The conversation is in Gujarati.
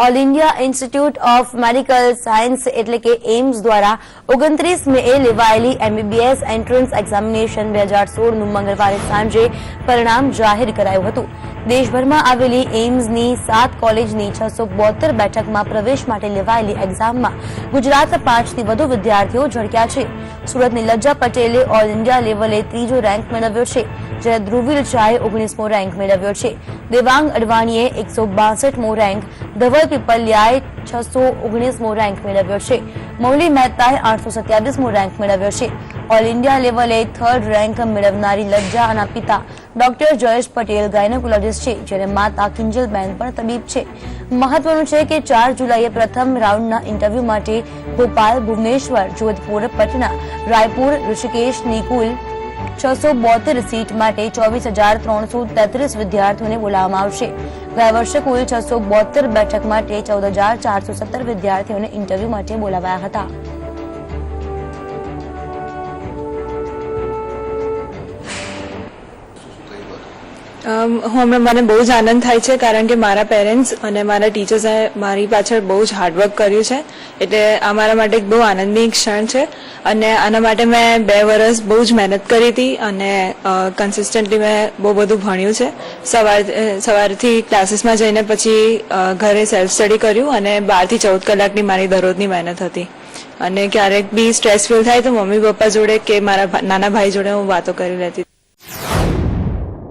All India institute of medical science એટલે કે એમ્સ દ્વારા 29 મેએ લેવાયેલી MBBS એન્ટ્રન્સ એક્ઝામિનેશન 2016નું મંગળવારે સાંજે પરિણામ જાહેર કરાયું હતું. દેશભરમાં આવેલી એમ્સની 7 કોલેજની 672 બેઠકમાં પ્રવેશ માટે લેવાયેલી એક્ઝામમાં ગુજરાતના 5થી વધુ વિદ્યાર્થીઓ ઝળક્યા છે. સુરતની લજ્જા પટેલે ઓલ ઇન્ડિયા લેવલે 3જો રેન્ક મેળવ્યો છે, જ્યારે ધ્રુવીલ શાહે 19મો રેન્ક મેળવ્યો છે. દેવાંગ અડવાણીએ 162મો રેન્ક, ધવલ પીપલિયાએ 619મો રેન્ક મેળવ્યો છે. મૌલી મહેતાએ 827મો રેન્ક મેળવ્યો છે. ઓલ ઇન્ડિયા લેવલે 3rd રેન્ક મેળવનારી લજ્જાના પિતા ડોક્ટર જયેશ પટેલ ગાયનેકોલોજીસ્ટ છે, જ્યારે માતા કિંજલબેન પણ તબીબ છે. મહત્વનું છે કે 4 જુલાઈએ પ્રથમ રાઉન્ડના ઇન્ટરવ્યુ માટે ભોપાલ, ભુવનેશ્વર, જોધપુર, પટના, રાયપુર, ઋષિકેશની કુલ 672 સીટ માટે 24,333 વિદ્યાર્થીઓને બોલાવવામાં આવશે. ગયા વર્ષે કુલ 672 બેઠક માટે 14,417 વિદ્યાર્થીઓને ઇન્ટરવ્યુ માટે બોલાવાયા હતા. મને બહુ જ આનંદ થાય છે, કારણ કે મારા પેરેન્ટ્સ અને મારા ટીચર્સે મારી પાછળ બહુ જ હાર્ડવર્ક કર્યું છે, એટલે આ મારા માટે એક બહુ આનંદની ક્ષણ છે. અને આના માટે મેં 2 વર્ષ બહુ જ મહેનત કરી હતી અને કન્સિસ્ટન્ટલી મેં બહુ બધું ભણ્યું છે. સવારથી ક્લાસીસમાં જઈને પછી ઘરે સેલ્ફ સ્ટડી કર્યું અને 12 થી 14 કલાકની મારી દરરોજની મહેનત હતી. અને ક્યારેક બી સ્ટ્રેસ ફીલ થાય તો મમ્મી પપ્પા જોડે કે મારા નાના ભાઈ જોડે હું વાતો કરી લેતી.